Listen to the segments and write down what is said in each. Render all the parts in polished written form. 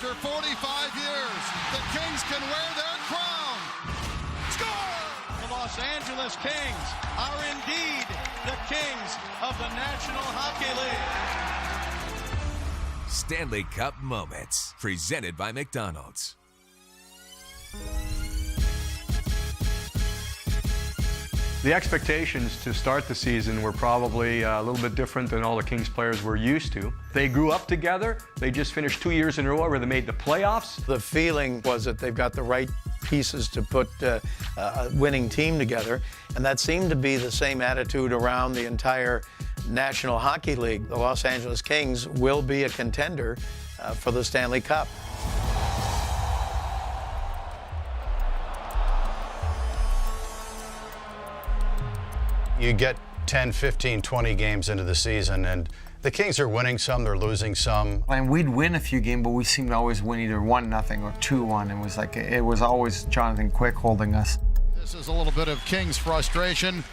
After 45 years, the Kings can wear their crown. Score! The Los Angeles Kings are indeed the kings of the National Hockey League. Stanley Cup Moments, presented by McDonald's. The expectations to start the season were probably a little bit different than all the Kings players were used to. They grew up together. They just finished 2 years in a row where they made the playoffs. The feeling was that they've got the right pieces to put a winning team together, and that seemed to be the same attitude around the entire National Hockey League. The Los Angeles Kings will be a contender for the Stanley Cup. You get 10, 15, 20 games into the season, and the Kings are winning some, they're losing some. And we'd win a few games, but we seemed to always win either 1-0 or 2-1. It was always Jonathan Quick holding us. This is a little bit of Kings frustration,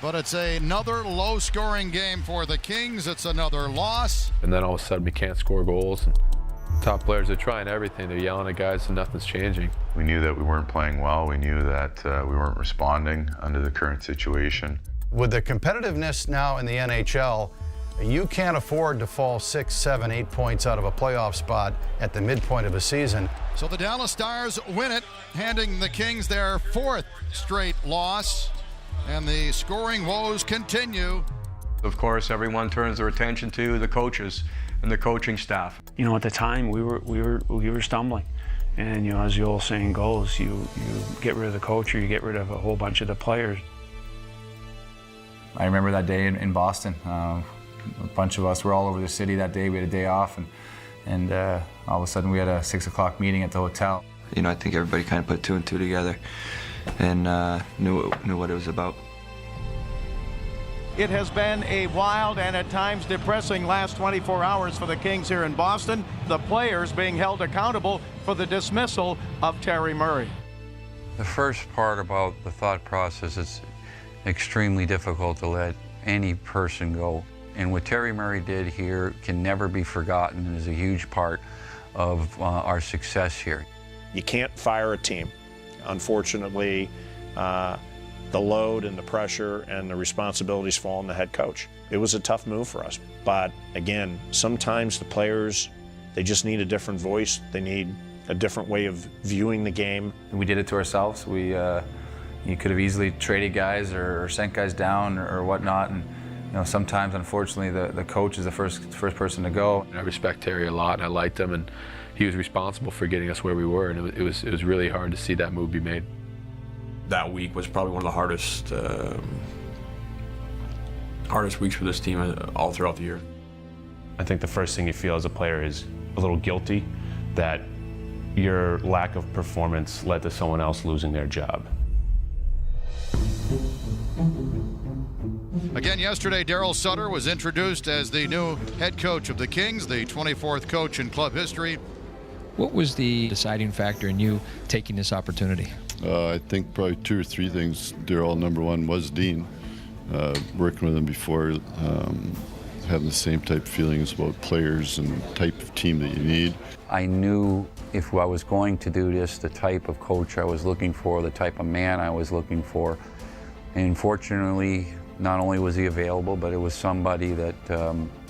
but it's another low-scoring game for the Kings. It's another loss. And then all of a sudden we can't score goals. And top players are trying everything. They're yelling at guys and nothing's changing. We knew that we weren't playing well. We knew that we weren't responding under the current situation. With the competitiveness now in the NHL, you can't afford to fall 6, 7, 8 points out of a playoff spot at the midpoint of a season. So the Dallas Stars win it, handing the Kings their 4th straight loss, and the scoring woes continue. Of course, everyone turns their attention to the coaches and the coaching staff. You know, at the time we were stumbling, and you know, as the old saying goes, you get rid of the coach or you get rid of a whole bunch of the players. I remember that day in Boston. A bunch of us were all over the city that day. We had a day off, and all of a sudden we had a 6 o'clock meeting at the hotel. You know, I think everybody kind of put 2 and 2 together and knew what it was about. It has been a wild and at times depressing last 24 hours for the Kings here in Boston. The players being held accountable for the dismissal of Terry Murray. The first part about the thought process is extremely difficult to let any person go. And what Terry Murray did here can never be forgotten and is a huge part of our success here. You can't fire a team. Unfortunately, the load and the pressure and the responsibilities fall on the head coach. It was a tough move for us. But again, sometimes the players, they just need a different voice. They need a different way of viewing the game. We did it to ourselves. You could have easily traded guys or sent guys down or whatnot, and you know, sometimes unfortunately the coach is the first person to go. I respect Terry a lot, and I liked him, and he was responsible for getting us where we were, and it was really hard to see that move be made. That week was probably one of the hardest weeks for this team all throughout the year. I think the first thing you feel as a player is a little guilty that your lack of performance led to someone else losing their job. Again, yesterday, Daryl Sutter was introduced as the new head coach of the Kings, the 24th coach in club history. What was the deciding factor in you taking this opportunity? I think probably 2 or 3 things. Daryl, number one, was Dean. Working with him before, having the same type of feelings about players and type of team that you need. I knew if I was going to do this, the type of coach I was looking for, the type of man I was looking for. And fortunately, not only was he available, but it was somebody that,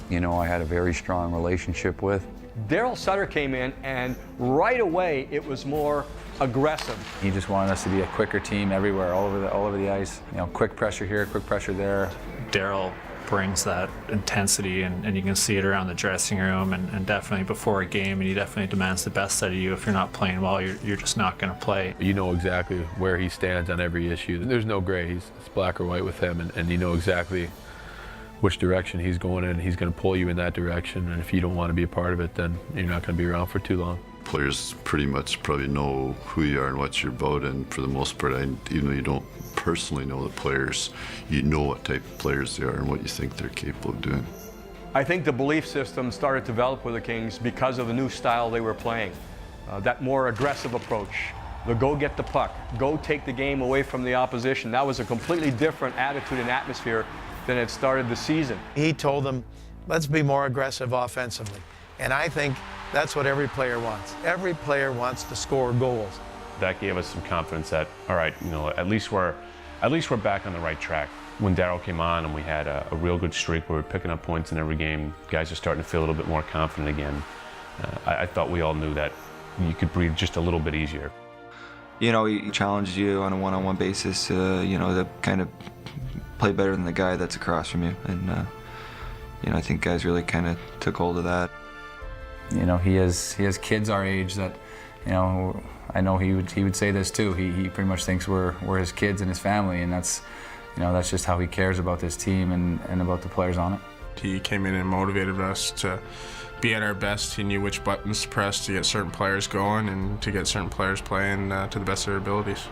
you know, I had a very strong relationship with. Daryl Sutter came in, and right away it was more aggressive. He just wanted us to be a quicker team everywhere, all over the ice. You know, quick pressure here, quick pressure there. Daryl brings that intensity, and you can see it around the dressing room, and definitely before a game, and he definitely demands the best out of you. If you're not playing well, you're just not going to play. You know exactly where he stands on every issue. There's no gray. It's black or white with him, and you know exactly which direction he's going in. He's going to pull you in that direction, and if you don't want to be a part of it, then you're not going to be around for too long. Players pretty much probably know who you are and what you're about, and for the most part, even though you don't personally know the players, you know what type of players they are and what you think they're capable of doing. I think the belief system started to develop with the Kings because of the new style they were playing. That more aggressive approach, the go get the puck, go take the game away from the opposition. That was a completely different attitude and atmosphere than it started the season. He told them, let's be more aggressive offensively. And I think That's what every player wants. Every player wants to score goals. That gave us some confidence that, all right, at least we're back on the right track. When Darryl came on and we had a real good streak where we were picking up points in every game, guys are starting to feel a little bit more confident again. I thought we all knew that you could breathe just a little bit easier. He challenges you on a one-on-one basis, to kind of play better than the guy that's across from you. And, I think guys really kind of took hold of that. He has kids our age that, I know he would say this too. He pretty much thinks we're his kids and his family, and that's just how he cares about this team and about the players on it. He came in and motivated us to be at our best. He knew which buttons to press to get certain players going and to get certain players playing to the best of their abilities.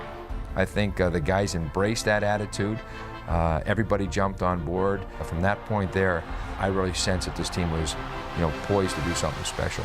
I think the guys embraced that attitude. Everybody jumped on board. From that point there, I really sensed that this team was, poised to do something special.